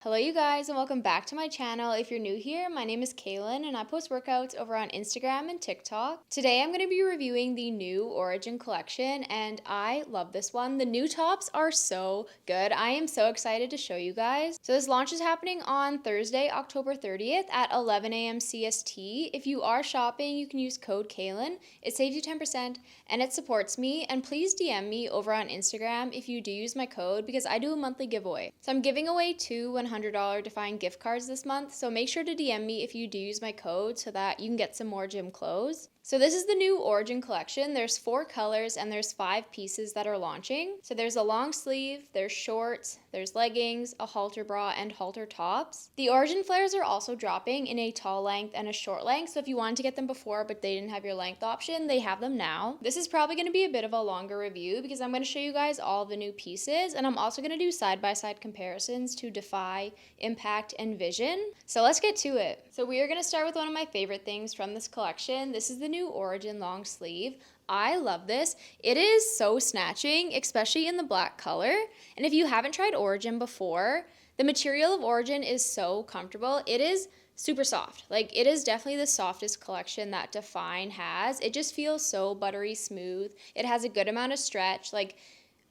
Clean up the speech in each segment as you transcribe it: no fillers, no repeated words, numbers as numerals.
Hello you guys and welcome back to my channel. If you're new here, my name is KAILEN and I post workouts over on Instagram and TikTok. Today I'm going to be reviewing the new Origin collection and I love this one. The new tops are so good. I am so excited to show you guys. So this launch is happening on Thursday, October 30th at 11 a.m. CST. If you are shopping, you can use code KAILEN. It saves you 10% and it supports me. And please DM me over on Instagram if you do use my code because I do a monthly giveaway. So I'm giving away two $100 dfyne gift cards this month, so make sure to DM me if you do use my code so that you can get some more gym clothes. So this is the new Origin collection. There's 4 colors and there's 5 pieces that are launching. So there's a long sleeve, there's shorts, there's leggings, a halter bra, and halter tops. The Origin flares are also dropping in a tall length and a short length, so if you wanted to get them before but they didn't have your length option, they have them now. This is probably going to be a bit of a longer review because I'm going to show you guys all the new pieces, and I'm also going to do side-by-side comparisons to Defy, Impact, and Vision. So let's get to it. So we are going to start with one of my favorite things from this collection. This is the new Origin long sleeve. I love this. It is so snatching, especially in the black color. And if you haven't tried Origin before, the material of Origin is so comfortable. It is super soft. Like, it is definitely the softest collection that dfyne has. It just feels so buttery smooth. It has a good amount of stretch. Like,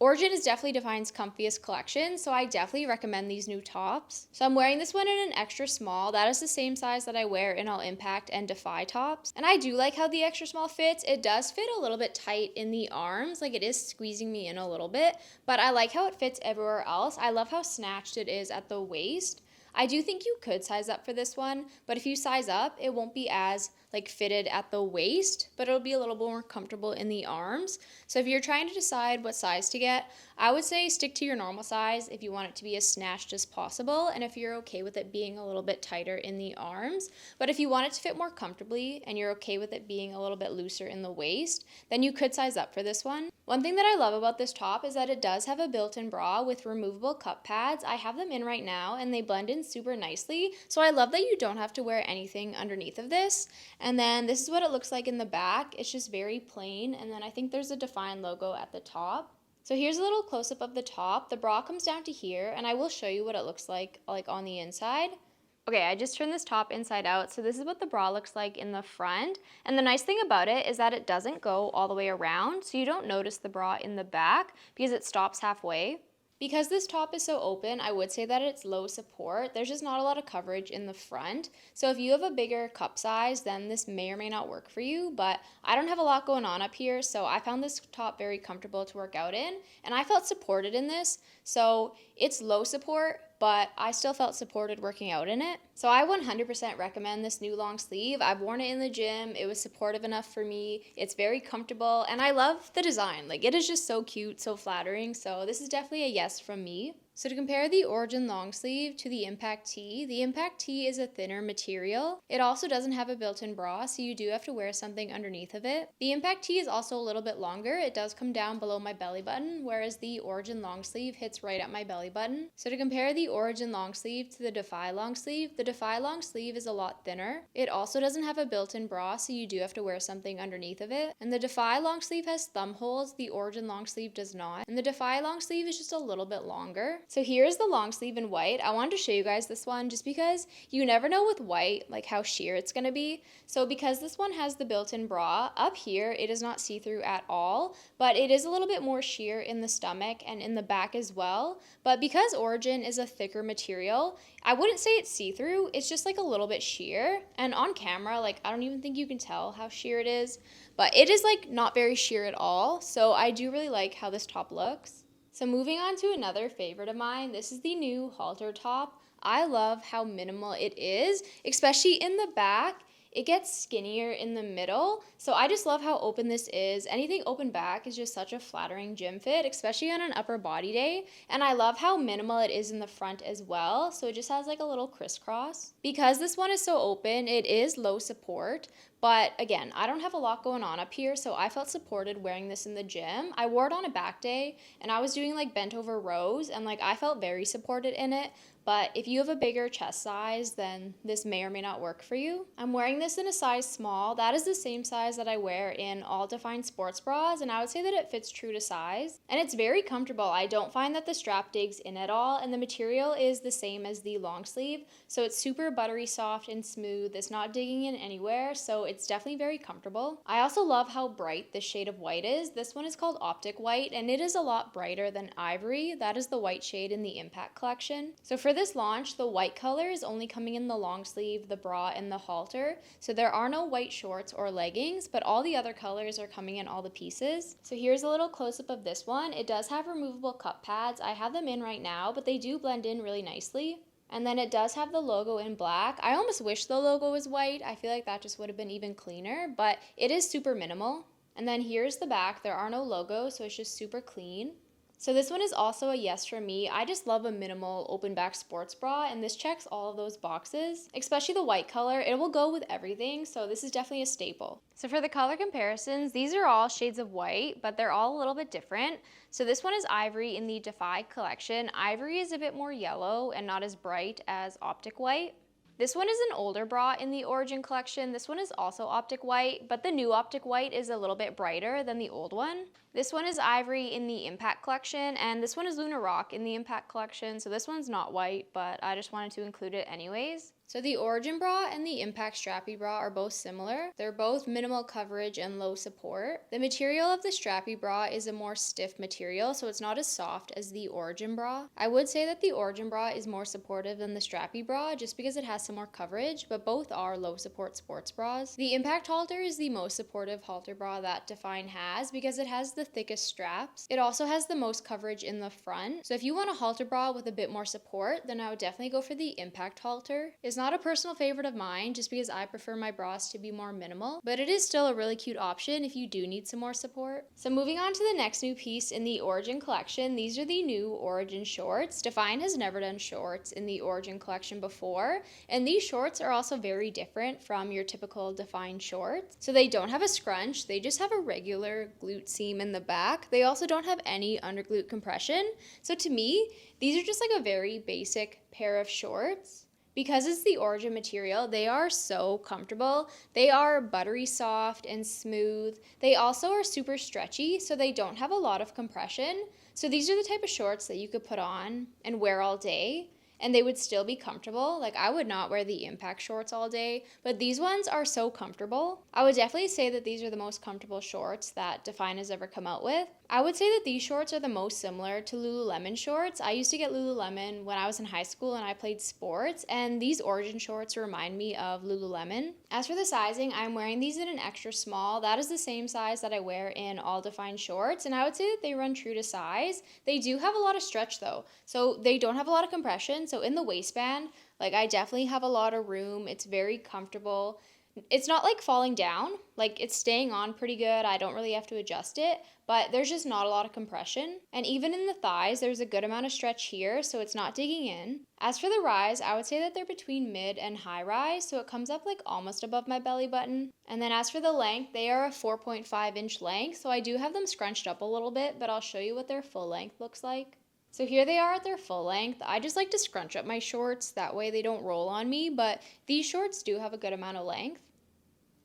Origin is definitely dfyne's comfiest collection, so I definitely recommend these new tops. So I'm wearing this one in an extra small. That is the same size that I wear in all Impact and Defy tops. And I do like how the extra small fits. It does fit a little bit tight in the arms, like it is squeezing me in a little bit, but I like how it fits everywhere else. I love how snatched it is at the waist. I do think you could size up for this one, but if you size up, it won't be as fitted at the waist, but it'll be a little more comfortable in the arms. So if you're trying to decide what size to get, I would say stick to your normal size if you want it to be as snatched as possible, and if you're okay with it being a little bit tighter in the arms. But if you want it to fit more comfortably and you're okay with it being a little bit looser in the waist, then you could size up for this one. One thing that I love about this top is that it does have a built-in bra with removable cup pads. I have them in right now and they blend in super nicely, so I love that you don't have to wear anything underneath of this. And then this is what it looks like in the back. It's just very plain, and then I think there's a dfyne logo at the top. So here's a little close-up of the top. The bra comes down to here, and I will show you what it looks like on the inside. Okay, I just turned this top inside out, so this is what the bra looks like in the front. And the nice thing about it is that it doesn't go all the way around, so you don't notice the bra in the back because it stops halfway. Because this top is so open, I would say that it's low support. There's just not a lot of coverage in the front. So if you have a bigger cup size, then this may or may not work for you, but I don't have a lot going on up here, so I found this top very comfortable to work out in, and I felt supported in this. So it's low support, but I still felt supported working out in it. So I 100% recommend this new long sleeve. I've worn it in the gym. It was supportive enough for me. It's very comfortable, and I love the design. Like, it is just so cute, so flattering. So this is definitely a yes from me. So to compare the Origin long sleeve to the Impact Tee, the Impact Tee is a thinner material. It also doesn't have a built-in bra, so you do have to wear something underneath of it. The Impact Tee is also a little bit longer. It does come down below my belly button, whereas the Origin long sleeve hits right at my belly button. So to compare the Origin long sleeve to the Defy long sleeve, the Defy long sleeve is a lot thinner. It also doesn't have a built-in bra, so you do have to wear something underneath of it. And the Defy long sleeve has thumb holes, the Origin long sleeve does not. And the Defy long sleeve is just a little bit longer. So here's the long sleeve in white. I wanted to show you guys this one just because you never know with white how sheer it's going to be. So because this one has the built-in bra, up here it is not see-through at all, but it is a little bit more sheer in the stomach and in the back as well. But because Origin is a thicker material, I wouldn't say it's see-through. It's just a little bit sheer, and on camera I don't even think you can tell how sheer it is, but it is not very sheer at all. So I do really like how this top looks. So moving on to another favorite of mine, this is the new halter top. I love how minimal it is, especially in the back. It gets skinnier in the middle, so I just love how open this is. Anything open back is just such a flattering gym fit, especially on an upper body day, and I love how minimal it is in the front as well, so it just has a little crisscross. Because this one is so open, it is low support, but again, I don't have a lot going on up here, so I felt supported wearing this in the gym. I wore it on a back day, and I was doing bent over rows, and I felt very supported in it, but if you have a bigger chest size, then this may or may not work for you. I'm wearing this in a size small. That is the same size that I wear in all dfyne sports bras, and I would say that it fits true to size. And it's very comfortable. I don't find that the strap digs in at all, and the material is the same as the long sleeve, so it's super buttery soft and smooth. It's not digging in anywhere, so it's definitely very comfortable. I also love how bright this shade of white is. This one is called Optic White, and it is a lot brighter than Ivory. That is the white shade in the Impact collection. So for this launch, the white color is only coming in the long sleeve, the bra, and the halter. So there are no white shorts or leggings, but all the other colors are coming in all the pieces. So here's a little close-up of this one. It does have removable cup pads. I have them in right now, but they do blend in really nicely. And then it does have the logo in black. I almost wish the logo was white. I feel like that just would have been even cleaner, but it is super minimal. And then here's the back. There are no logos, so it's just super clean. So this one is also a yes for me. I just love a minimal open back sports bra, and this checks all of those boxes, especially the white color. It will go with everything, so this is definitely a staple. So for the color comparisons, these are all shades of white, but they're all a little bit different. So this one is Ivory in the Defy collection. Ivory is a bit more yellow and not as bright as Optic White. This one is an older bra in the Origin collection. This one is also Optic White, but the new Optic White is a little bit brighter than the old one. This one is Ivory in the Impact collection, and this one is Luna Rock in the Impact collection. So this one's not white, but I just wanted to include it anyways. So the Origin bra and the Impact Strappy bra are both similar. They're both minimal coverage and low support. The material of the Strappy bra is a more stiff material, so it's not as soft as the Origin bra. I would say that the Origin bra is more supportive than the Strappy bra just because it has some more coverage, but both are low support sports bras. The Impact halter is the most supportive halter bra that dfyne has because it has the thickest straps. It also has the most coverage in the front. So if you want a halter bra with a bit more support, then I would definitely go for the Impact halter. It's not a personal favorite of mine just because I prefer my bras to be more minimal, but it is still a really cute option if you do need some more support. So moving on to the next new piece in the Origin collection, these are the new Origin shorts. dfyne has never done shorts in the Origin collection before, and these shorts are also very different from your typical dfyne shorts. So they don't have a scrunch, they just have a regular glute seam in the back. They also don't have any underglute compression. So to me, these are just like a very basic pair of shorts. Because it's the Origin material, they are so comfortable. They are buttery soft and smooth. They also are super stretchy, so they don't have a lot of compression. So these are the type of shorts that you could put on and wear all day, and they would still be comfortable. Like, I would not wear the Impact shorts all day, but these ones are so comfortable. I would definitely say that these are the most comfortable shorts that dfyne has ever come out with. I would say that these shorts are the most similar to Lululemon shorts. I used to get Lululemon when I was in high school and I played sports, and these Origin shorts remind me of Lululemon. As for the sizing, I'm wearing these in an extra small. That is the same size that I wear in all dfyne shorts, and I would say that they run true to size. They do have a lot of stretch though, so they don't have a lot of compression. So in the waistband, like, I definitely have a lot of room. It's very comfortable. It's not like falling down, like it's staying on pretty good. I don't really have to adjust it, but there's just not a lot of compression. And even in the thighs, there's a good amount of stretch here, so it's not digging in. As for the rise, I would say that they're between mid and high rise, so it comes up like almost above my belly button. And then as for the length, they are a 4.5-inch length, so I do have them scrunched up a little bit, but I'll show you what their full length looks like. So here they are at their full length. I just like to scrunch up my shorts, that way they don't roll on me, but these shorts do have a good amount of length.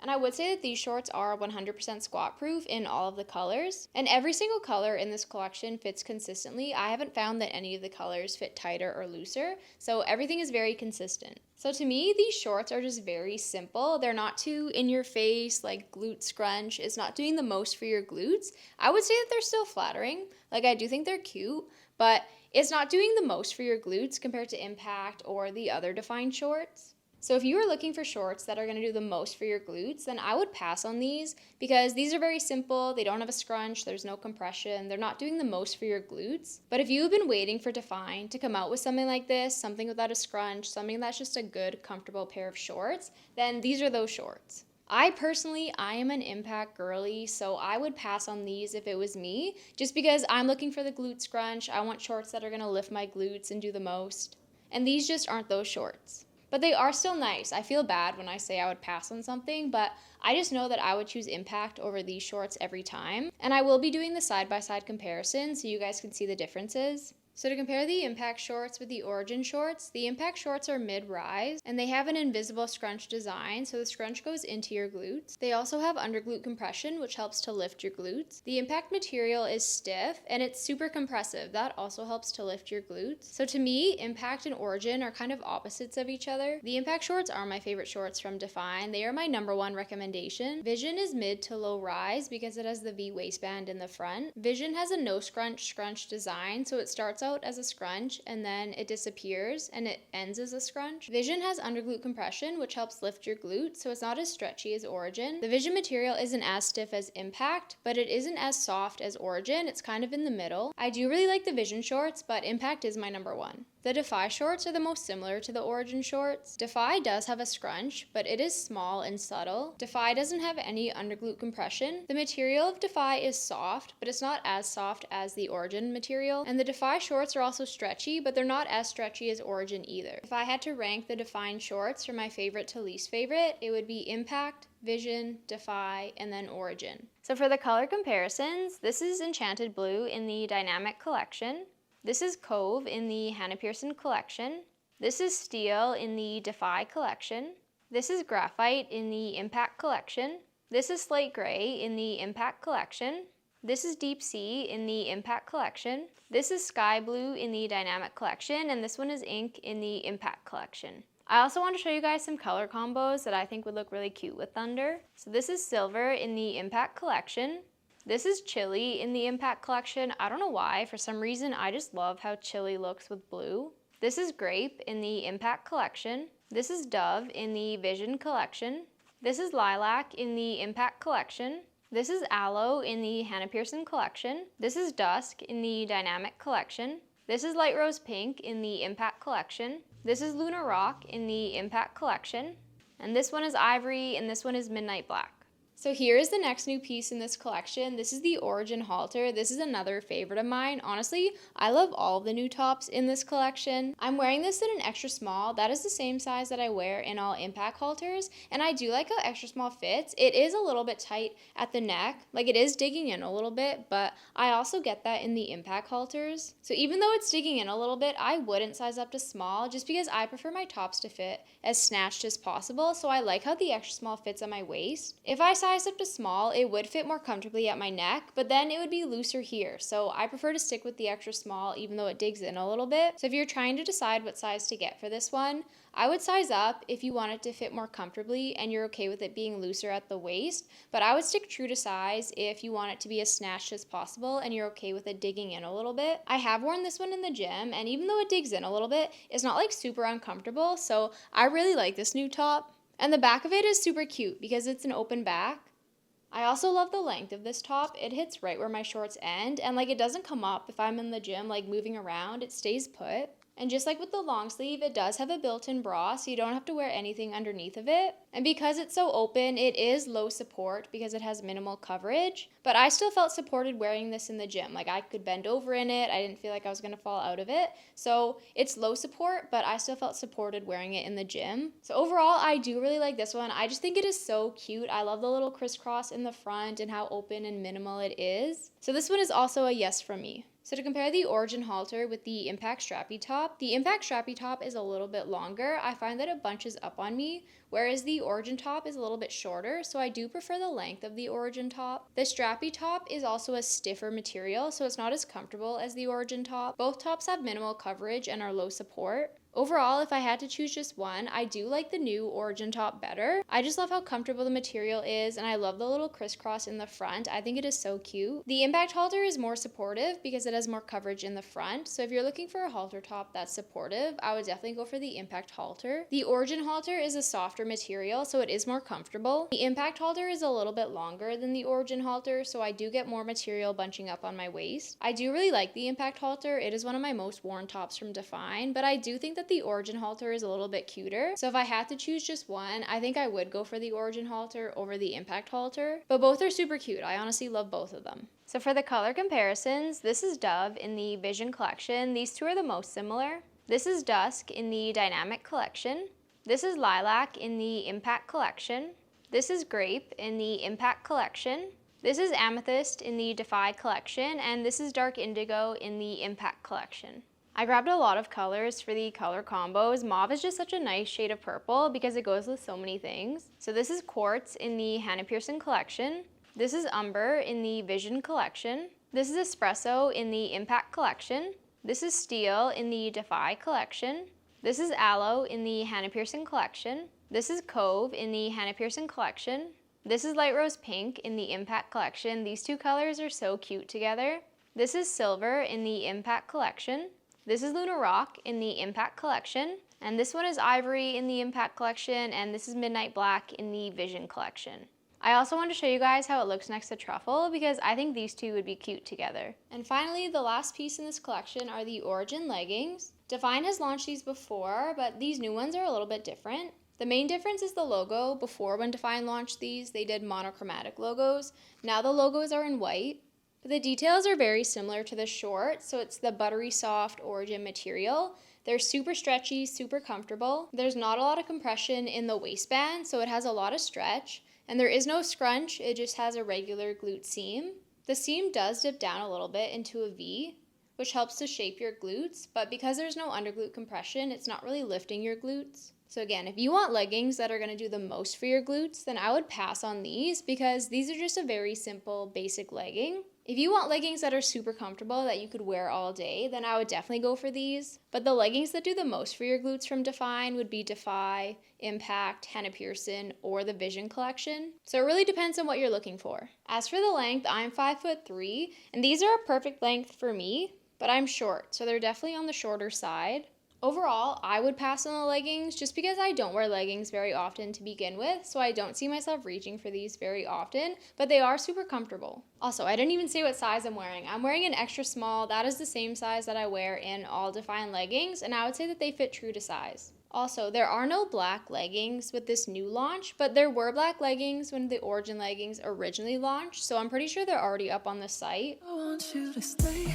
And I would say that these shorts are 100% squat proof in all of the colors. And every single color in this collection fits consistently. I haven't found that any of the colors fit tighter or looser, so everything is very consistent. So to me, these shorts are just very simple. They're not too in your face, like glute scrunch. It's not doing the most for your glutes. I would say that they're still flattering. Like, I do think they're cute, but it's not doing the most for your glutes compared to Impact or the other dfyne shorts. So if you are looking for shorts that are going to do the most for your glutes, then I would pass on these because these are very simple. They don't have a scrunch. There's no compression. They're not doing the most for your glutes. But if you have been waiting for dfyne to come out with something like this, something without a scrunch, something that's just a good, comfortable pair of shorts, then these are those shorts. I am an Impact girly, so I would pass on these if it was me, just because I'm looking for the glute scrunch. I want shorts that are going to lift my glutes and do the most. And these just aren't those shorts. But they are still nice. I feel bad when I say I would pass on something, but I just know that I would choose Impact over these shorts every time. And I will be doing the side-by-side comparison so you guys can see the differences. So to compare the Impact shorts with the Origin shorts, the Impact shorts are mid-rise and they have an invisible scrunch design, so the scrunch goes into your glutes. They also have underglute compression, which helps to lift your glutes. The Impact material is stiff and it's super compressive. That also helps to lift your glutes. So to me, Impact and Origin are kind of opposites of each other. The Impact shorts are my favorite shorts from dfyne. They are my #1 recommendation. Vision is mid to low rise because it has the V waistband in the front. Vision has a no scrunch design, so it starts out as a scrunch and then it disappears and it ends as a scrunch. Vision has underglute compression, which helps lift your glutes, so it's not as stretchy as Origin. The Vision material isn't as stiff as Impact, but it isn't as soft as Origin. It's kind of in the middle. I do really like the Vision shorts, but Impact is my #1. The defy shorts are the most similar to the Origin shorts. Defy does have a scrunch, but it is small and subtle. Defy doesn't have any underglute compression. The material of defy is soft, but it's not as soft as the Origin material. And the defy shorts are also stretchy, but they're not as stretchy as Origin either. If I had to rank the dfyne shorts from my favorite to least favorite, it would be Impact, Vision, Defy, and then Origin. So for the color comparisons, this is Enchanted Blue in the Dynamic collection. This is Cove in the Hannah Pearson collection. This is Steel in the Defy collection. This is Graphite in the Impact collection. This is Slate Gray in the Impact collection. This is Deep Sea in the Impact collection. This is Sky Blue in the Dynamic collection, and this one is Ink in the Impact collection. I also want to show you guys some color combos that I think would look really cute with Thunder. So this is Silver in the Impact collection. This is Chili in the Impact collection. I don't know why, for some reason I just love how Chili looks with blue. This is Grape in the Impact collection. This is Dove in the Vision collection. This is Lilac in the Impact collection. This is Aloe in the Hannah Pearson collection. This is Dusk in the Dynamic collection. This is Light Rose Pink in the Impact collection. This is Luna Rock in the Impact collection. And this one is Ivory and this one is Midnight Black. So here is the next new piece in this collection. This is the Origin halter. This is another favorite of mine. Honestly, I love all of the new tops in this collection. I'm wearing this in an extra small. That is the same size that I wear in all Impact halters, and I do like how extra small fits. It is a little bit tight at the neck, like it is digging in a little bit, but I also get that in the Impact halters. So even though it's digging in a little bit, I wouldn't size up to small just because I prefer my tops to fit as snatched as possible, so I like how the extra small fits at my waist. If I size up to small, it would fit more comfortably at my neck, but then it would be looser here. So I prefer to stick with the extra small even though it digs in a little bit. So if you're trying to decide what size to get for this one, I would size up if you want it to fit more comfortably and you're okay with it being looser at the waist, but I would stick true to size if you want it to be as snatched as possible and you're okay with it digging in a little bit. I have worn this one in the gym, and even though it digs in a little bit, it's not like super uncomfortable, so I really like this new top. And the back of it is super cute because it's an open back. I also love the length of this top. It hits right where my shorts end, and like it doesn't come up if I'm in the gym like moving around, it stays put. And just like with the long sleeve, it does have a built-in bra, so you don't have to wear anything underneath of it. And because it's so open, it is low support because it has minimal coverage. But I still felt supported wearing this in the gym. Like I could bend over in it. I didn't feel like I was gonna fall out of it. So it's low support, but I still felt supported wearing it in the gym. So overall, I do really like this one. I just think it is so cute. I love the little crisscross in the front and how open and minimal it is. So this one is also a yes from me. So to compare the Origin halter with the Impact strappy top, the Impact strappy top is a little bit longer. I find that it bunches up on me, whereas the Origin top is a little bit shorter, so I do prefer the length of the Origin top. The strappy top is also a stiffer material, so it's not as comfortable as the Origin top. Both tops have minimal coverage and are low support. Overall, if I had to choose just one, I do like the new Origin top better. I just love how comfortable the material is, and I love the little crisscross in the front. I think it is so cute. The Impact halter is more supportive because it has more coverage in the front, so if you're looking for a halter top that's supportive, I would definitely go for the Impact halter. The Origin halter is a softer material, so it is more comfortable. The Impact halter is a little bit longer than the Origin halter, so I do get more material bunching up on my waist. I do really like the Impact halter. It is one of my most worn tops from dfyne, but I do think that the Origin halter is a little bit cuter. So if I had to choose just one, I think I would go for the Origin halter over the Impact halter. But both are super cute. I honestly love both of them. So for the color comparisons, this is Dove in the Vision collection. These two are the most similar. This is Dusk in the Dynamic collection. This is Lilac in the Impact collection. This is Grape in the Impact collection. This is Amethyst in the Defy collection, and this is Dark Indigo in the Impact collection. I grabbed a lot of colors for the color combos. Mauve is just such a nice shade of purple because it goes with so many things. So this is Quartz in the Hannah Pearson collection. This is Umber in the Vision collection. This is Espresso in the Impact collection. This is Steel in the Defy collection. This is Aloe in the Hannah Pearson collection. This is Cove in the Hannah Pearson collection. This is Light Rose Pink in the Impact collection. These two colors are so cute together. This is Silver in the Impact collection. This is Luna Rock in the Impact collection. And this one is Ivory in the Impact collection, and this is Midnight Black in the Vision collection. I also want to show you guys how it looks next to Truffle because I think these two would be cute together. And finally, the last piece in this collection are the Origin leggings. dfyne has launched these before, but these new ones are a little bit different. The main difference is the logo. Before, when dfyne launched these, they did monochromatic logos. Now the logos are in white. But the details are very similar to the shorts, so it's the buttery soft Origin material. They're super stretchy, super comfortable. There's not a lot of compression in the waistband, so it has a lot of stretch. And there is no scrunch, it just has a regular glute seam. The seam does dip down a little bit into a V, which helps to shape your glutes, but because there's no underglute compression, it's not really lifting your glutes. So again, if you want leggings that are going to do the most for your glutes, then I would pass on these because these are just a very simple, basic legging. If you want leggings that are super comfortable that you could wear all day, then I would definitely go for these. But the leggings that do the most for your glutes from dfyne would be Defy, Impact, Hannah Pearson, or the Vision collection. So it really depends on what you're looking for. As for the length, I'm 5'3", and these are a perfect length for me, but I'm short, so they're definitely on the shorter side. Overall, I would pass on the leggings just because I don't wear leggings very often to begin with, so I don't see myself reaching for these very often, but they are super comfortable. Also, I didn't even say what size I'm wearing. I'm wearing an extra small. That is the same size that I wear in all dfyne leggings, and I would say that they fit true to size. Also, there are no black leggings with this new launch, but there were black leggings when the Origin leggings originally launched, so I'm pretty sure they're already up on the site. I want you to stay.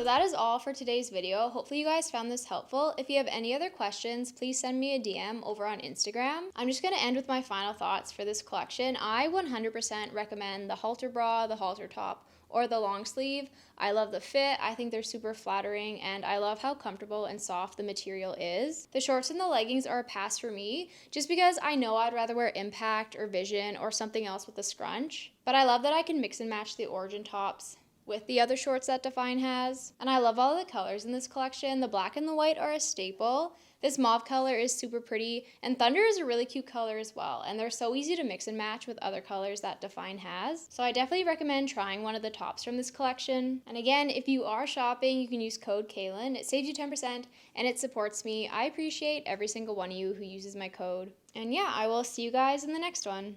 So that is all for today's video. Hopefully you guys found this helpful. If you have any other questions, please send me a DM over on Instagram. I'm just going to end with my final thoughts for this collection. I 100% recommend the halter bra, the halter top, or the long sleeve. I love the fit. I think they're super flattering, and I love how comfortable and soft the material is. The shorts and the leggings are a pass for me, just because I know I'd rather wear Impact or Vision or something else with a scrunch. But I love that I can mix and match the Origin tops with the other shorts that dfyne has. And I love all the colors in this collection. The black and the white are a staple. This mauve color is super pretty, and Thunder is a really cute color as well, and they're so easy to mix and match with other colors that dfyne has. So I definitely recommend trying one of the tops from this collection. And again, if you are shopping, you can use code KAILEN. It saves you 10% and it supports me. I appreciate every single one of you who uses my code. And yeah, I will see you guys in the next one.